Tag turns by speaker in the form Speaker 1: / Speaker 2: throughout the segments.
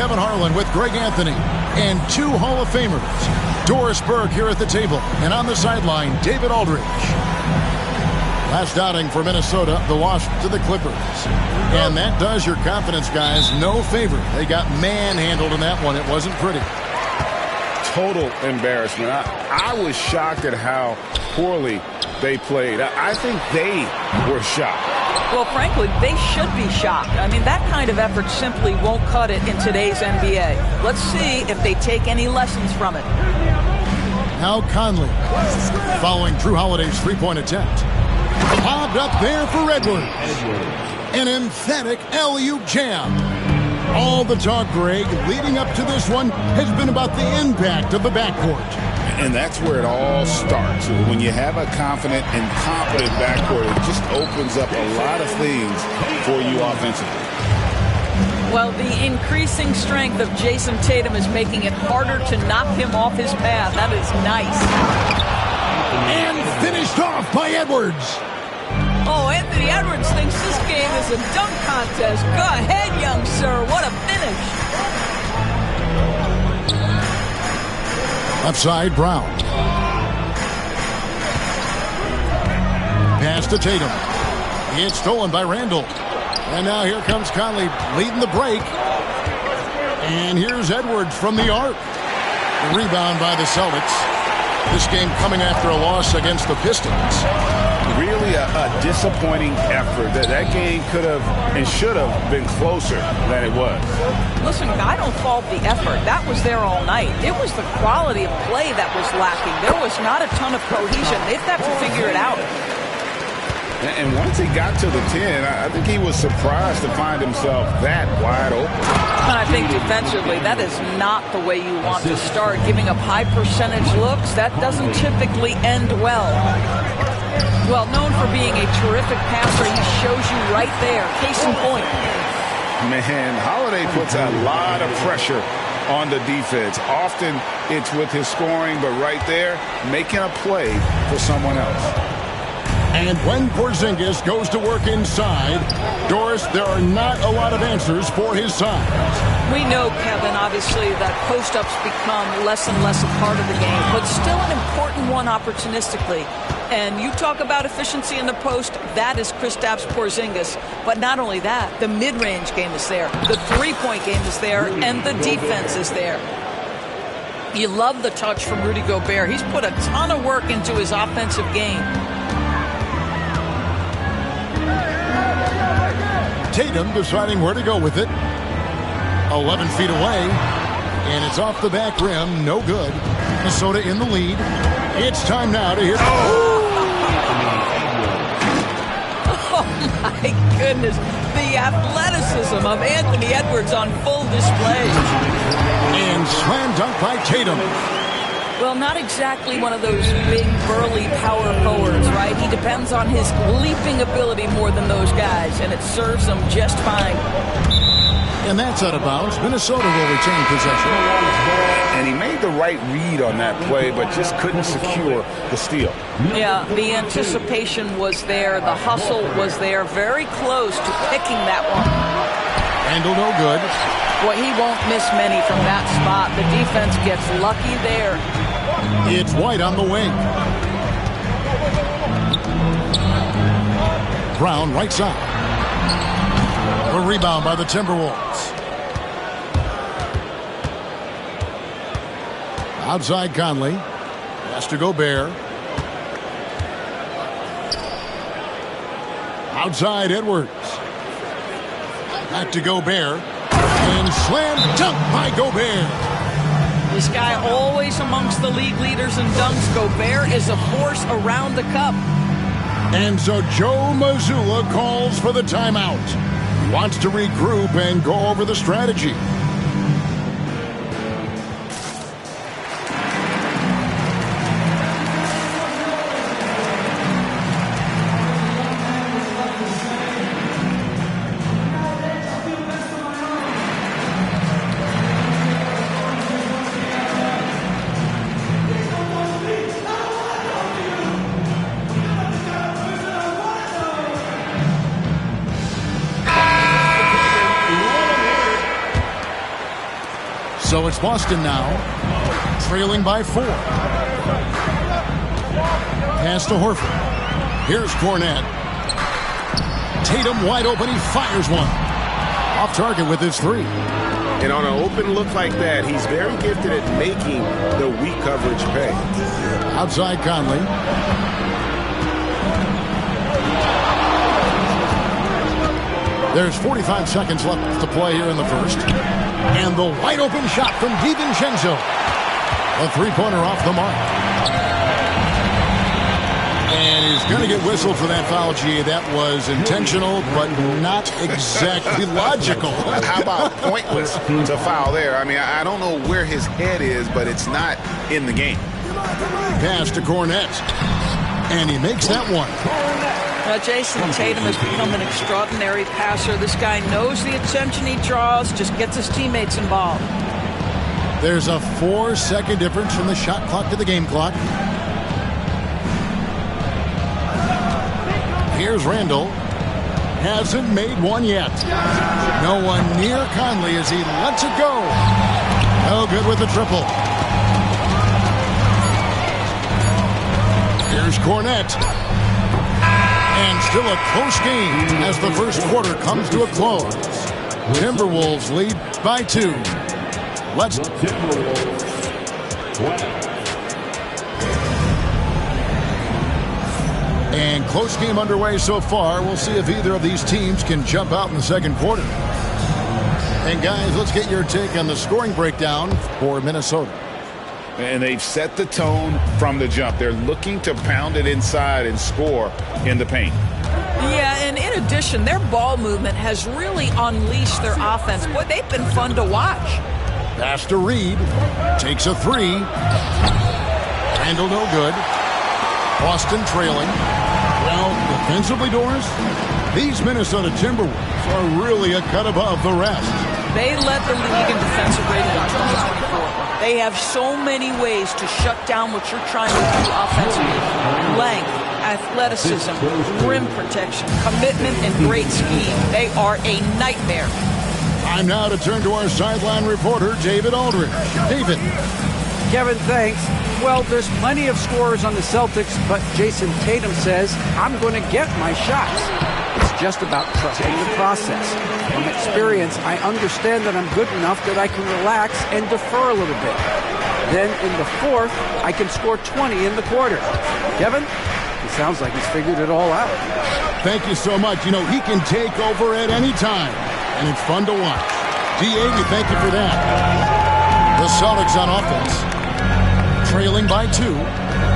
Speaker 1: Kevin Harlan with Greg Anthony and two Hall of Famers. Doris Burke here at the table, and on the sideline, David Aldridge. Last outing for Minnesota, the loss to the Clippers. And that does your confidence guys no favor. They got manhandled in that one. It wasn't pretty.
Speaker 2: Total embarrassment. I was shocked at how poorly they played. I think they were shocked.
Speaker 3: Well, frankly, they should be shocked. I mean, that kind of effort simply won't cut it in today's NBA. Let's see if they take any lessons from it.
Speaker 1: Now Conley, following Drew Holiday's three-point attempt. Lobbed up there for Edwards. An emphatic alley-oop jam. All the talk, Greg, leading up to this one has been about the impact of the backcourt.
Speaker 2: And that's where it all starts. When you have a confident and competent backcourt, it just opens up a lot of things for you offensively.
Speaker 3: Well, the increasing strength of Jason Tatum is making it harder to knock him off his path. That is nice.
Speaker 1: And finished off by Edwards.
Speaker 3: Oh, Anthony Edwards thinks this game is a dunk contest. Go ahead, young sir. What a finish.
Speaker 1: Upside Brown. Pass to Tatum. It's stolen by Randall. And now here comes Conley leading the break. And here's Edwards from the arc. The rebound by the Celtics. This game coming after a loss against the Pistons.
Speaker 2: Really a disappointing effort. That game could have and should have been closer than it was.
Speaker 3: Listen, I don't fault the effort. That was there all night. It was the quality of play that was lacking. There was not a ton of cohesion. They'd have to figure it out.
Speaker 2: And once he got to the 10, I think he was surprised to find himself that wide open.
Speaker 3: And I think defensively, that is not the way you want to start. Giving up high percentage looks, that doesn't typically end well. Well, known for being a terrific passer, he shows you right there. Case in point.
Speaker 2: Man, Holiday puts a lot of pressure on the defense. Often it's with his scoring, but right there, making a play for someone else.
Speaker 1: And when Porzingis goes to work inside, Doris, there are not a lot of answers for his size.
Speaker 3: We know, Kevin, obviously, that post-ups become less and less a part of the game, but still an important one opportunistically. And you talk about efficiency in the post, that is Kristaps Porzingis. But not only that, the mid-range game is there, the three-point game is there, and the defense is there. You love the touch from Rudy Gobert. He's put a ton of work into his offensive game.
Speaker 1: Tatum deciding where to go with it. 11 feet away. And it's off the back rim. No good. Minnesota in the lead. It's time now to hear...
Speaker 3: Oh, my goodness. The athleticism of Anthony Edwards on full display.
Speaker 1: And slam dunk by Tatum.
Speaker 3: Well, not exactly one of those big, burly power forwards, right? He depends on his leaping ability more than those guys, and it serves him just fine.
Speaker 1: And that's out of bounds. Minnesota will retain possession.
Speaker 2: And he made the right read on that play, but just couldn't secure the steal.
Speaker 3: Yeah, the anticipation was there. The hustle was there. Very close to picking that one.
Speaker 1: Handle no good.
Speaker 3: Boy, he won't miss many from that spot. The defense gets lucky there.
Speaker 1: It's White on the wing. Brown right side. A rebound by the Timberwolves. Outside Conley. Has to Gobert. Outside Edwards. Back to Gobert. And slam dunk by Gobert.
Speaker 3: This guy always amongst the league leaders in dunks. Gobert is a force around the cup.
Speaker 1: And so Joe Mazzulla calls for the timeout. He wants to regroup and go over the strategy. So it's Boston now, trailing by 4. Pass to Horford. Here's Cornet. Tatum wide open. He fires one. Off target with his 3.
Speaker 4: And on an open look like that, he's very gifted at making the weak coverage pay.
Speaker 1: Outside Conley. There's 45 seconds left to play here in the first. And the wide open shot from DiVincenzo. A three-pointer off the mark. And he's going to get whistled for that foul, G. That was intentional, but not exactly logical.
Speaker 2: How about pointless to foul there? I mean, I don't know where his head is, but it's not in the game.
Speaker 1: Pass to Cornet. And he makes that one.
Speaker 3: Now, Jason Tatum has become an extraordinary passer. This guy knows the attention he draws, just gets his teammates involved.
Speaker 1: There's a 4-second difference from the shot clock to the game clock. Here's Randall. Hasn't made one yet. No one near Conley as he lets it go. No good with the triple. Here's Cornet. And still a close game as the first quarter comes to a close. Timberwolves lead by 2. Let's... And close game underway so far. We'll see if either of these teams can jump out in the second quarter. And guys, let's get your take on the scoring breakdown for Minnesota.
Speaker 2: And they've set the tone from the jump. They're looking to pound it inside and score in the paint.
Speaker 3: Yeah, and in addition, their ball movement has really unleashed their offense. Boy, they've been fun to watch.
Speaker 1: Pass to Reed. Takes a 3. Handle no good. Boston trailing. Well, defensively, Doris, these Minnesota Timberwolves are really a cut above the rest.
Speaker 3: They led the league in defensive rating in 2024. They have so many ways to shut down what you're trying to do offensively. Length, athleticism, rim protection, commitment, and great scheme. They are a nightmare.
Speaker 1: Time now to turn to our sideline reporter, David Aldridge. David.
Speaker 5: Kevin, thanks. Well, there's plenty of scorers on the Celtics, but Jason Tatum says, I'm going to get my shots. It's just about trusting the process. From experience, I understand that I'm good enough that I can relax and defer a little bit. Then in the fourth, I can score 20 in the quarter. Kevin, it sounds like he's figured it all out.
Speaker 1: Thank you so much. You know, he can take over at any time, and it's fun to watch. D.A., we thank you for that. The Celtics on offense, trailing by 2.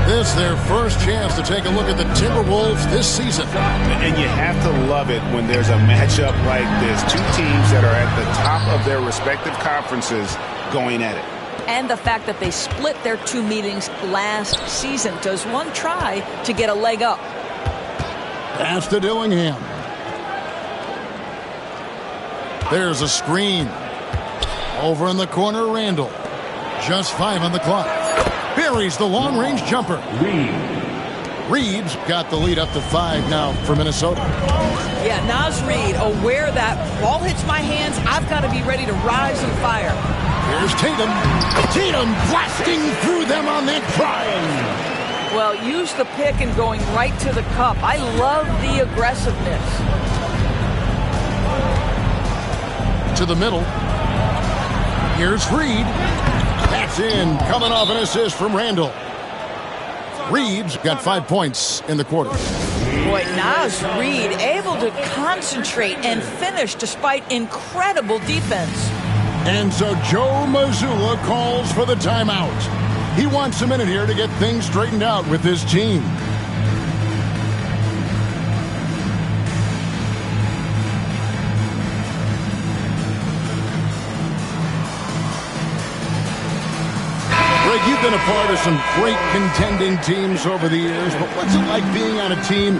Speaker 1: This is their first chance to take a look at the Timberwolves this season.
Speaker 2: And you have to love it when there's a matchup like this. Two teams that are at the top of their respective conferences going at it.
Speaker 3: And the fact that they split their 2 meetings last season. Does one try to get a leg up?
Speaker 1: Pass to Dillingham. There's a screen. Over in the corner, Randall. Just 5 on the clock. Buries the long-range jumper. Reed's got the lead up to 5 now for Minnesota.
Speaker 3: Yeah, Naz Reid, aware that ball hits my hands, I've got to be ready to rise and fire.
Speaker 1: Here's Tatum. Tatum blasting through them on that drive.
Speaker 3: Well, use the pick and going right to the cup. I love the aggressiveness.
Speaker 1: To the middle. Here's Reed. That's in. Coming off an assist from Randall. Reed's got 5 points in the quarter.
Speaker 3: Boy, Naz Reid able to concentrate and finish despite incredible defense.
Speaker 1: And so Joe Mazzulla calls for the timeout. He wants a minute here to get things straightened out with his team. Greg, you've been a part of some great contending teams over the years, but what's it like being on a team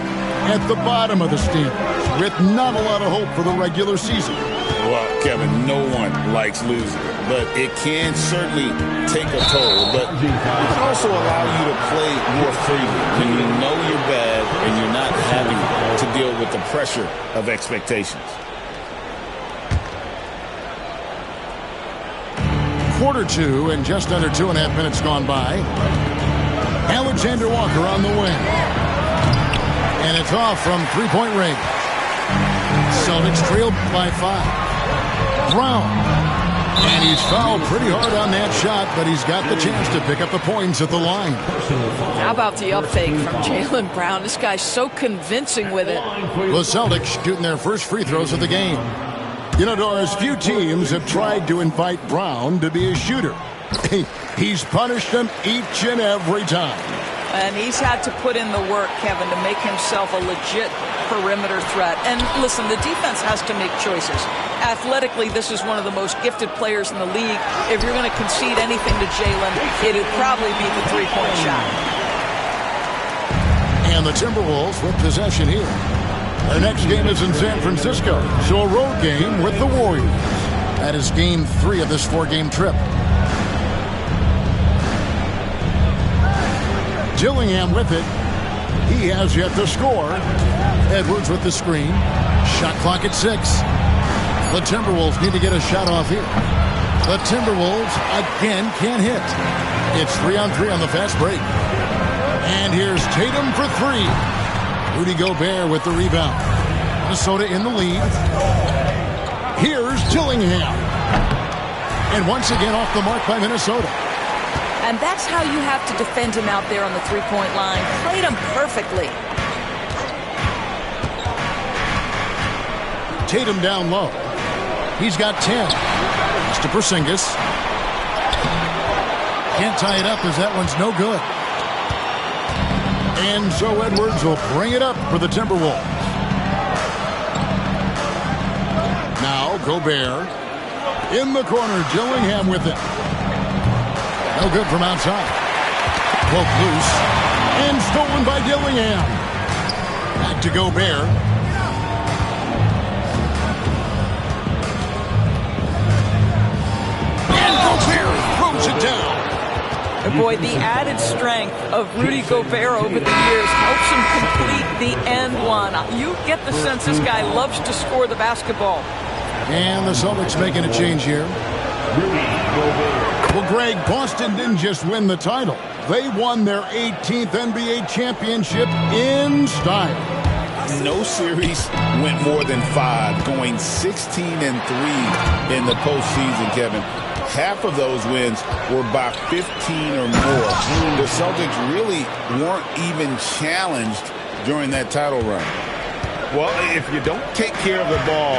Speaker 1: at the bottom of the standings with not a lot of hope for the regular season?
Speaker 2: Well, Kevin, no one likes losing, but it can certainly take a toll. But it can also allow you to play more freely when you know you're bad and you're not having to deal with the pressure of expectations.
Speaker 1: quarter two and just under 2.5 minutes gone by. Alexander Walker on the wing. And it's off from three-point range. Celtics trail by 5. Brown. And he's fouled pretty hard on that shot, but he's got the chance to pick up the points at the line.
Speaker 3: How about the uptake from Jaylen Brown? This guy's so convincing with it.
Speaker 1: The Celtics shooting their first free throws of the game. You know, Doris, few teams have tried to invite Brown to be a shooter. He's punished them each and every time.
Speaker 3: And he's had to put in the work, Kevin, to make himself a legit perimeter threat. And listen, the defense has to make choices. Athletically, this is one of the most gifted players in the league. If you're going to concede anything to Jaylen, it'd probably be the three-point shot.
Speaker 1: And the Timberwolves with possession here. Their next game is in San Francisco, so a road game with the Warriors. That is game 3 of this 4-game trip. Dillingham with it. He has yet to score. Edwards with the screen. Shot clock at 6. The Timberwolves need to get a shot off here. The Timberwolves again can't hit. It's 3-on-3 on the fast break. And here's Tatum for 3. Rudy Gobert with the rebound. Minnesota in the lead. Here's Dillingham. And once again off the mark by Minnesota.
Speaker 3: And that's how you have to defend him out there on the three-point line. Played him perfectly.
Speaker 1: Tatum down low. He's got 10. It's to Porzingis. Can't tie it up as that one's no good. And so Edwards will bring it up for the Timberwolves. Now Gobert. In the corner, Dillingham with it. No good from outside. Broke loose. And stolen by Dillingham. Back to Gobert. And Gobert throws it down.
Speaker 3: And boy, the added strength of Rudy Gobert over the years helps him complete the end one. You get the sense this guy loves to score the basketball.
Speaker 1: And the Celtics making a change here. Well, Greg, Boston didn't just win the title. They won their 18th NBA championship in style.
Speaker 2: No series went more than 5, going 16-3 in the postseason, Kevin. Half of those wins were by 15 or more. The Celtics really weren't even challenged during that title run.
Speaker 4: Well, if you don't take care of the ball,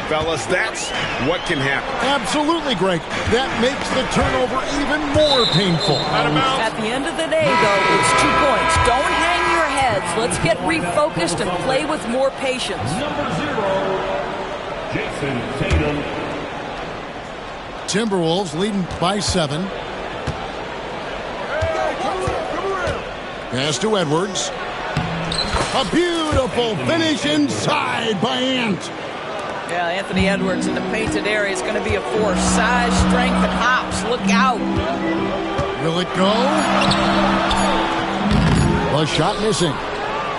Speaker 4: fellas, that's what can happen.
Speaker 1: Absolutely, Greg. That makes the turnover even more painful.
Speaker 3: At the end of the day, though, it's 2 points. Don't hang your heads. Let's get refocused and play with more patience.
Speaker 6: Number 0, Jason Tatum.
Speaker 1: Timberwolves leading by 7. Pass to Edwards. A beautiful finish inside by Ant.
Speaker 3: Yeah, Anthony Edwards in the painted area is going to be a force. Size, strength, and hops. Look out.
Speaker 1: Will it go? The shot missing.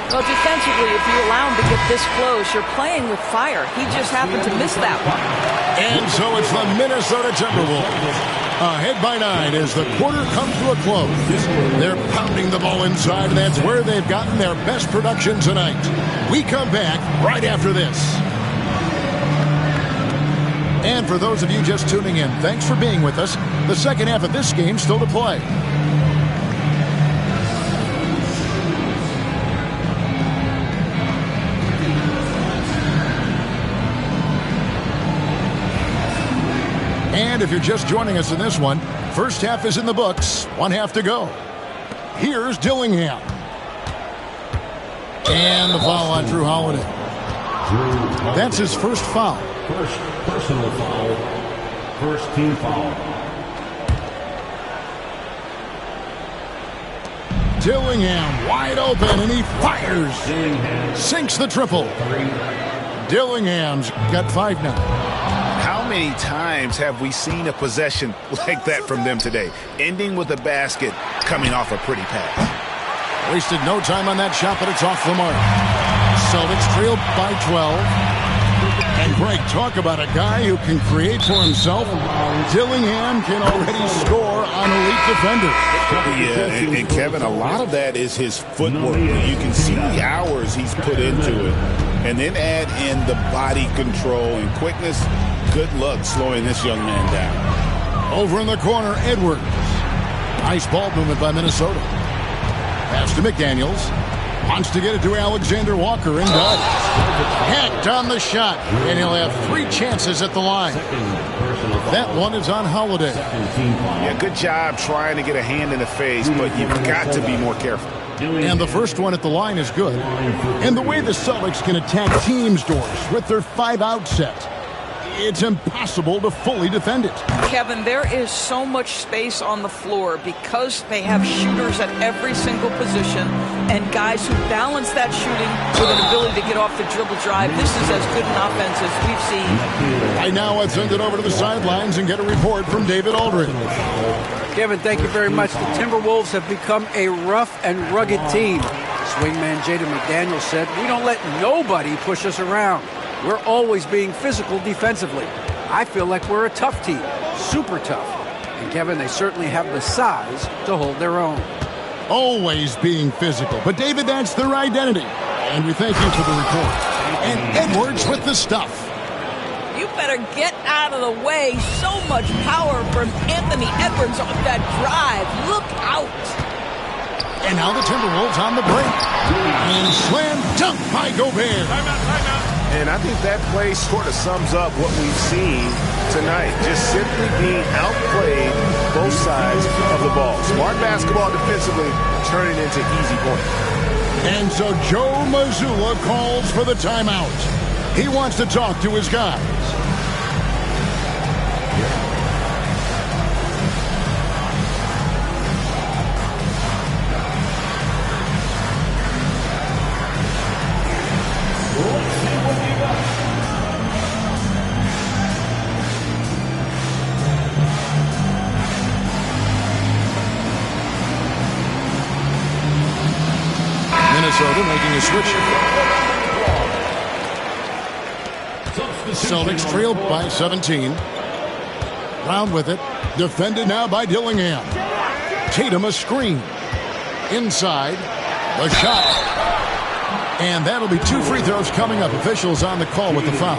Speaker 3: Well, defensively, if you allow him to get this close, you're playing with fire. He just happened to miss that one.
Speaker 1: And so it's the Minnesota Timberwolves. Ahead by 9 as the quarter comes to a close. They're pounding the ball inside, and that's where they've gotten their best production tonight. We come back right after this. And for those of you just tuning in, thanks for being with us. The second half of this game still to play. And if you're just joining us in this one, first half is in the books, 1 half to go. Here's Dillingham. And the foul on Drew Holiday. That's his first foul.
Speaker 6: First personal foul. First team foul.
Speaker 1: Dillingham wide open, and he fires. Sinks the triple. Dillingham's got 5 now.
Speaker 4: How many times have we seen a possession like that from them today? Ending with a basket, coming off a pretty pass.
Speaker 1: Wasted no time on that shot, but it's off the mark. Celtics trail by 12. And Greg, talk about a guy who can create for himself. Dillingham can already score on elite defenders.
Speaker 2: Yeah, and Kevin, a lot of that is his footwork. You can see the hours he's put into it. And then add in the body control and quickness. Good luck slowing this young man down.
Speaker 1: Over in the corner, Edwards. Nice ball movement by Minnesota. Pass to McDaniels. Wants to get it to Alexander Walker and does. Hacked on the shot. And he'll have 3 chances at the line. That one is on Holiday.
Speaker 4: Yeah, good job trying to get a hand in the face, but you've got to be more careful.
Speaker 1: And the first one at the line is good. And the way the Celtics can attack teams' doors with their 5-out set, it's impossible to fully defend it.
Speaker 3: Kevin, there is so much space on the floor because they have shooters at every single position and guys who balance that shooting with an ability to get off the dribble drive. This is as good an offense as we've seen.
Speaker 1: Right now, let's send it over to the sidelines and get a report from David Aldridge.
Speaker 5: Kevin, thank you very much. The Timberwolves have become a rough and rugged team. Swingman Jaden McDaniels said, "We don't let nobody push us around. We're always being physical defensively. I feel like we're a tough team, super tough." And Kevin, they certainly have the size to hold their own.
Speaker 1: Always being physical. But David, that's their identity. And we thank you for the report. And Edwards with the stuff.
Speaker 3: You better get out of the way. So much power from Anthony Edwards on that drive. Look out.
Speaker 1: And now the Timberwolves on the break. And slam dunk by Gobert.
Speaker 4: And I think that play sort of sums up what we've seen tonight. Just simply being outplayed both sides of the ball. Smart basketball defensively, turning into easy points.
Speaker 1: And so Joe Mazzulla calls for the timeout. He wants to talk to his guys. Minnesota making a switch. Celtics trailed by 17. Brown with it. Defended now by Dillingham. Tatum a screen. Inside. The shot. And that'll be 2 free throws coming up. Officials on the call with the foul.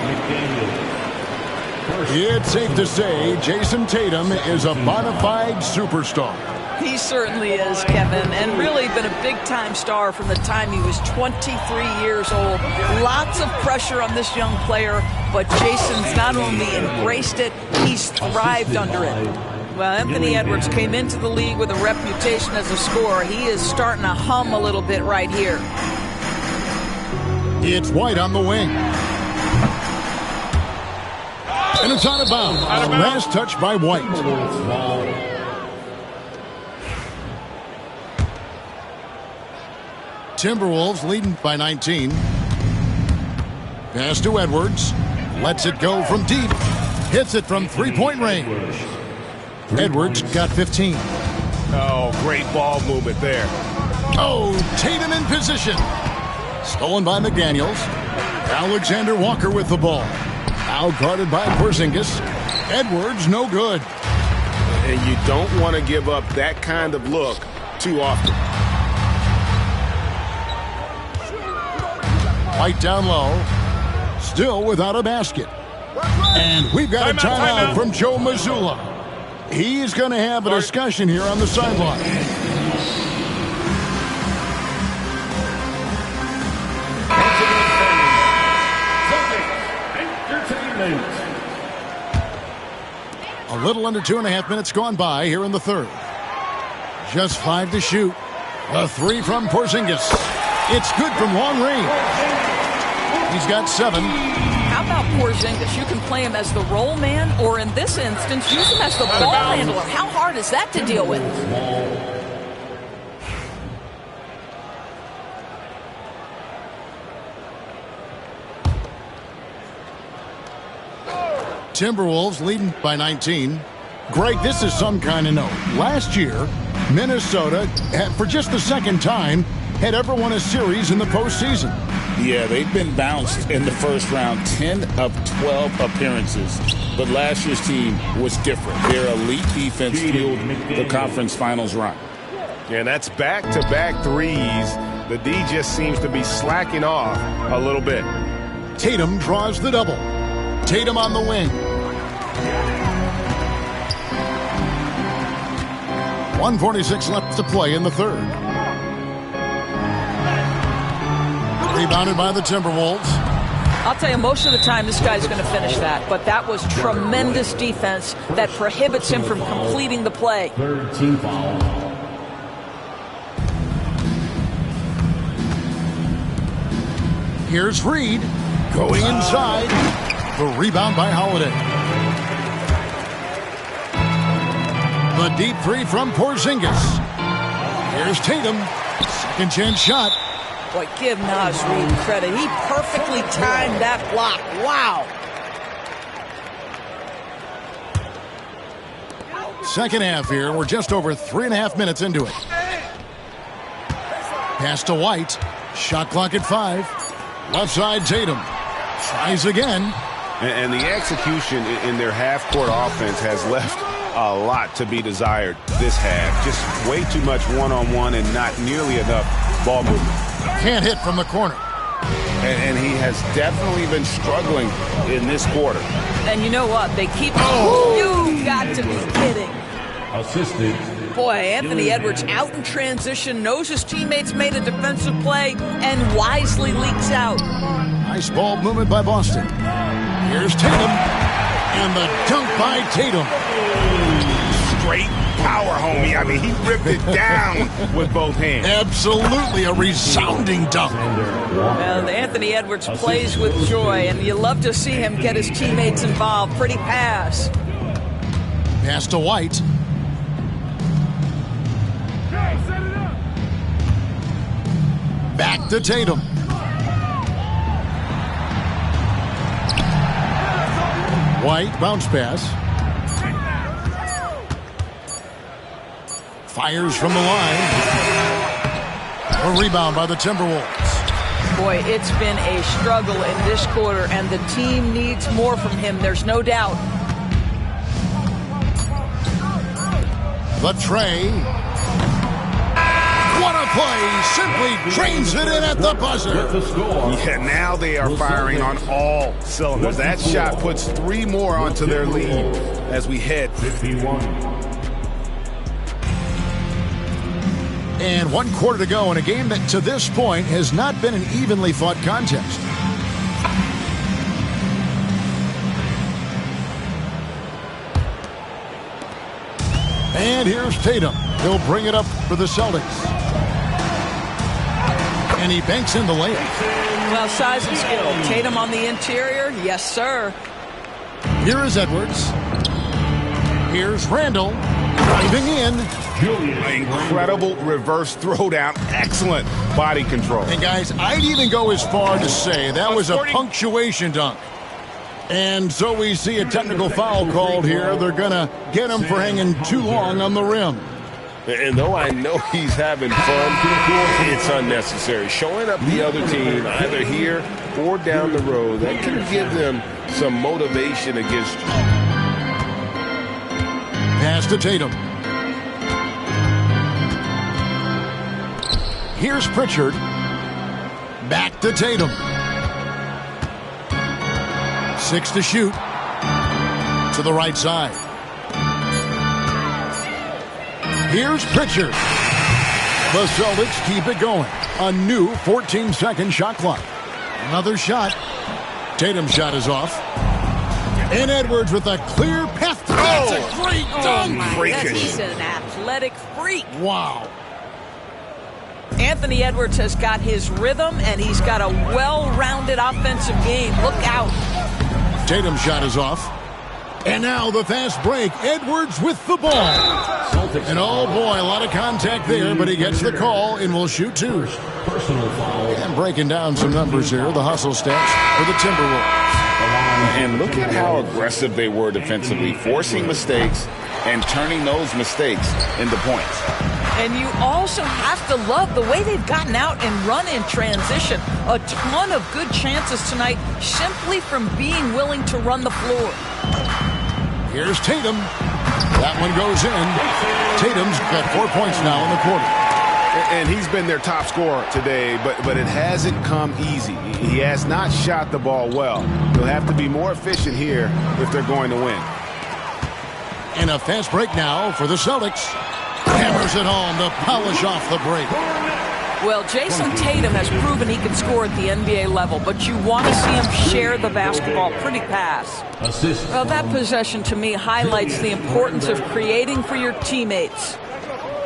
Speaker 1: It's safe to say Jason Tatum is a bona fide superstar.
Speaker 3: He certainly is, Kevin, and really been a big-time star from the time he was 23 years old. Lots of pressure on this young player, but Jason's not only embraced it, he's thrived under it. Well, Anthony Edwards came into the league with a reputation as a scorer. He is starting to hum a little bit right here.
Speaker 1: It's White on the wing. And it's out of bounds. Last touch by White. Timberwolves leading by 19. Pass to Edwards. Lets it go from deep. Hits it from 3-point range. Edwards got 15.
Speaker 4: Oh, great ball movement there.
Speaker 1: Oh, Tatum in position. Stolen by McDaniels. Alexander Walker with the ball. Now guarded by Porzingis. Edwards no good.
Speaker 4: And you don't want to give up that kind of look too often.
Speaker 1: White down low. Still without a basket. And we've got a timeout from Joe Mazzulla. He's going to have a discussion here on the sideline. A little under 2.5 minutes gone by here in the third. Just 5 to shoot. A 3 from Porzingis. It's good from long range. He's got 7.
Speaker 3: How about Porzingis? You can play him as the roll man, or in this instance, use him as the ball handler. How hard is that to deal with?
Speaker 1: Timberwolves leading by 19. Greg, this is some kind of note. Last year, Minnesota, for just the second time, had ever won a series in the postseason.
Speaker 2: Yeah, they've been bounced in the first round, 10 of 12 appearances. But last year's team was different. Their elite defense fueled the conference finals run.
Speaker 4: Yeah, and that's back-to-back threes. The D just seems to be slacking off a little bit.
Speaker 1: Tatum draws the double. Tatum on the wing. 1:46 left to play in the third. Rebounded by the Timberwolves.
Speaker 3: I'll tell you, most of the time this guy's going to finish that, but that was tremendous defense that prohibits him from completing the play.
Speaker 6: Third team foul.
Speaker 1: Here's Reed going inside. The rebound by Holiday. The deep three from Porzingis. Here's Tatum. Second chance shot.
Speaker 3: Boy, give Naz Reid credit. He perfectly timed that block. Wow.
Speaker 1: Second half here. We're just over 3.5 minutes into it. Pass to White. Shot clock at 5. Left side, Tatum. Tries again.
Speaker 4: And the execution in their half-court offense has left a lot to be desired this half. Just way too much one-on-one and not nearly enough ball movement.
Speaker 1: Can't hit from the corner.
Speaker 2: And he has definitely been struggling in this quarter.
Speaker 3: And you know what? They keep... Oh, you got to be kidding.
Speaker 6: Assisted.
Speaker 3: Boy, Anthony Edwards out in transition, knows his teammates made a defensive play, and wisely leaks out.
Speaker 1: Nice ball movement by Boston. Here's Tatum. And the dunk by Tatum.
Speaker 4: Straight power, homie. I mean, he ripped it down with both hands.
Speaker 1: Absolutely a resounding dunk.
Speaker 3: And Anthony Edwards plays with joy, and you love to see him get his teammates involved. Pretty pass.
Speaker 1: Pass to White. Back to Tatum. White, bounce pass. Fires from the line. A rebound by the Timberwolves.
Speaker 3: Boy, it's been a struggle in this quarter, and the team needs more from him. There's no doubt.
Speaker 1: The tray. What a play! Simply drains it in at the buzzer.
Speaker 4: Yeah, now they are firing on all cylinders. That shot puts 3 more onto their lead as we head.
Speaker 6: 51.
Speaker 1: And 1 quarter to go in a game that to this point has not been an evenly fought contest. And here's Tatum. He'll bring it up for the Celtics. And he banks in the layup.
Speaker 3: Well, size and skill. Tatum on the interior. Yes, sir.
Speaker 1: Here is Edwards. Here's Randall. Driving in.
Speaker 4: Incredible reverse throwdown. Excellent body control.
Speaker 1: And guys, I'd even go as far to say that was a punctuation dunk. And so we see a technical foul called here. They're going to get him for hanging too long on the rim.
Speaker 2: And though I know he's having fun, it's unnecessary. Showing up the other team, either here or down the road, that can give them some motivation against you.
Speaker 1: Pass to Tatum. Here's Pritchard. Back to Tatum. 6 to shoot. To the right side. Here's Pritchard. The Celtics keep it going. A new 14-second shot clock. Another shot. Tatum's shot is off. And Edwards with a clear path. That's a great dunk.
Speaker 3: He's an athletic freak.
Speaker 1: Wow.
Speaker 3: Anthony Edwards has got his rhythm, and he's got a well-rounded offensive game. Look out.
Speaker 1: Tatum's shot is off. And now the fast break. Edwards with the ball. And oh boy, a lot of contact there, but he gets the call and will shoot 2.
Speaker 6: Personal foul.
Speaker 1: And breaking down some numbers here, the hustle stats for the Timberwolves.
Speaker 2: And look at how aggressive they were defensively, forcing mistakes and turning those mistakes into points.
Speaker 3: And you also have to love the way they've gotten out and run in transition. A ton of good chances tonight simply from being willing to run the floor.
Speaker 1: Here's Tatum. That one goes in. Tatum's got 4 points now in the quarter.
Speaker 4: And he's been their top scorer today, but it hasn't come easy. He has not shot the ball well. He'll have to be more efficient here if they're going to win.
Speaker 1: And a fast break now for the Celtics. Hammers it home to polish off the break.
Speaker 3: Well, Jason Tatum has proven he can score at the NBA level, but you want to see him share the basketball. Pretty pass. Well, that possession to me highlights the importance of creating for your teammates.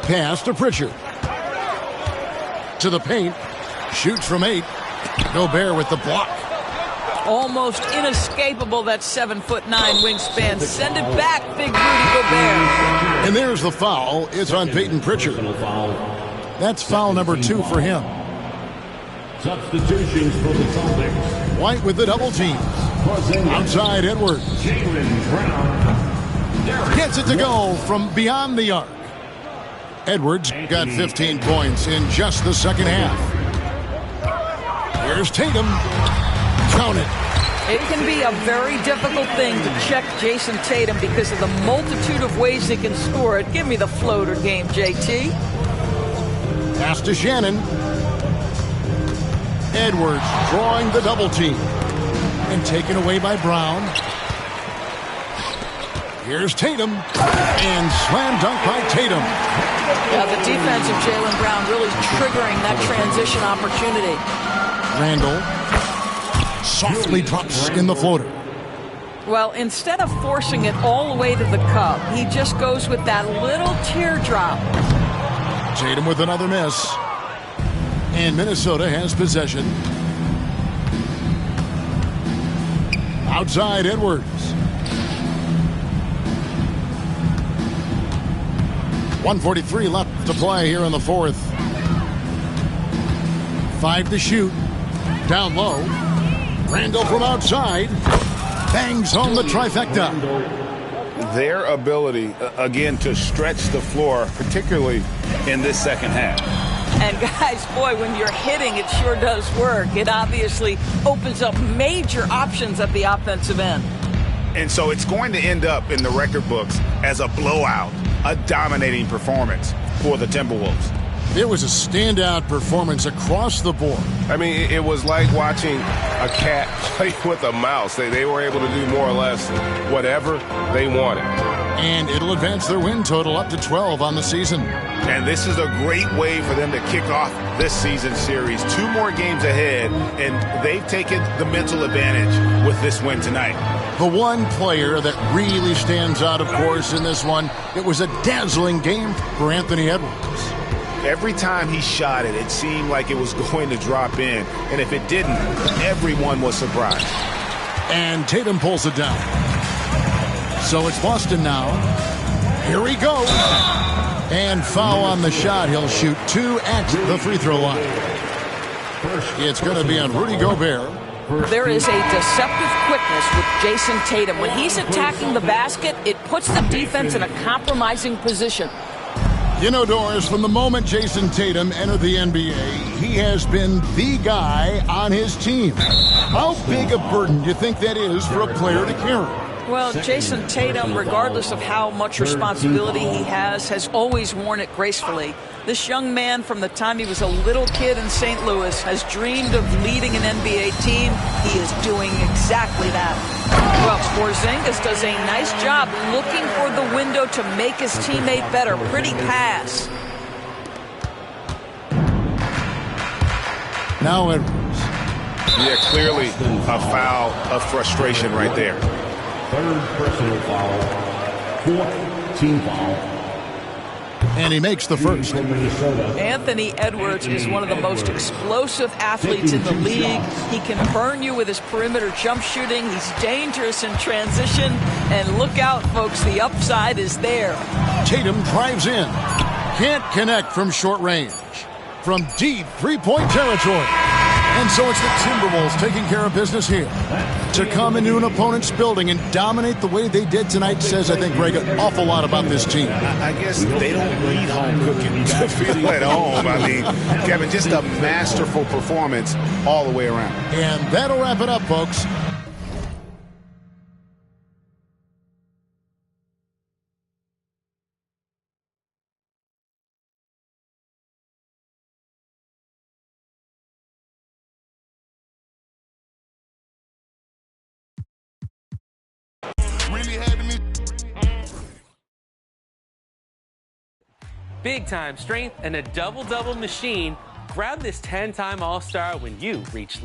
Speaker 1: Pass to Pritchard. To the paint. Shoots from 8. Gobert with the block.
Speaker 3: Almost inescapable, that 7'9" wingspan. Send it back, big Rudy Gobert.
Speaker 1: And there's the foul. It's on Peyton Pritchard. That's foul number 2 for him.
Speaker 6: Substitutions for the Celtics.
Speaker 1: White with the double team. Outside Edwards.
Speaker 6: Jaylen Brown.
Speaker 1: Gets it to go from beyond the arc. Edwards got 15 points in just the second half. Here's Tatum. Count it.
Speaker 3: It can be a very difficult thing to check Jason Tatum because of the multitude of ways he can score it. Give me the floater game, JT.
Speaker 1: Pass to Shannon. Edwards drawing the double team. And taken away by Brown. Here's Tatum. And slam dunk by Tatum.
Speaker 3: Yeah, the defense of Jaylen Brown really triggering that transition opportunity.
Speaker 1: Randall softly drops in the floater.
Speaker 3: Well, instead of forcing it all the way to the cup, he just goes with that little teardrop.
Speaker 1: Tatum with another miss. And Minnesota has possession. Outside Edwards. 1:43 left to play here in the fourth. 5 to shoot. Down low. Randall from outside. Bangs home the trifecta.
Speaker 2: Their ability, again, to stretch the floor, particularly in this second half.
Speaker 3: And guys, boy, when you're hitting, it sure does work. It obviously opens up major options at the offensive end.
Speaker 2: And so it's going to end up in the record books as a blowout, a dominating performance for the Timberwolves.
Speaker 1: It was a standout performance across the board.
Speaker 4: I mean, it was like watching a cat play with a mouse. They were able to do more or less whatever they wanted.
Speaker 1: And it'll advance their win total up to 12 on the season.
Speaker 2: And this is a great way for them to kick off this season series. 2 more games ahead, and they've taken the mental advantage with this win tonight.
Speaker 1: The one player that really stands out, of course, in this one, it was a dazzling game for Anthony Edwards.
Speaker 2: Every time he shot it, it seemed like it was going to drop in. And if it didn't, everyone was surprised.
Speaker 1: And Tatum pulls it down. So it's Boston now. Here he goes. And foul on the shot. He'll shoot 2 at the free throw line. It's going to be on Rudy Gobert.
Speaker 3: There is a deceptive quickness with Jason Tatum. When he's attacking the basket, it puts the defense in a compromising position.
Speaker 1: You know, Doris, from the moment Jason Tatum entered the NBA, he has been the guy on his team. How big a burden do you think that is for a player to carry?
Speaker 3: Well, Jason Tatum, regardless of how much responsibility he has always worn it gracefully. This young man, from the time he was a little kid in St. Louis, has dreamed of leading an NBA team. He is doing exactly that. Well, Porzingis does a nice job looking for the window to make his teammate better. Pretty pass.
Speaker 1: Now Edwards.
Speaker 2: Yeah, clearly a foul of frustration right there.
Speaker 6: 3rd personal foul. 4th team foul.
Speaker 1: And he makes the first.
Speaker 3: Anthony Edwards is one of the most explosive athletes in the league. He can burn you with his perimeter jump shooting. He's dangerous in transition. And look out, folks, the upside is there.
Speaker 1: Tatum drives in. Can't connect from short range. From deep 3-point territory. And so it's the Timberwolves taking care of business here. to come into an opponent's building and dominate the way they did tonight says, I think, Greg, an awful lot about this team.
Speaker 4: I guess they don't need home cooking to feel at home. I mean, Kevin, just a masterful performance all the way around.
Speaker 1: And that'll wrap it up, folks.
Speaker 7: Big time strength and a double-double machine. Grab this 10-time All-Star when you reach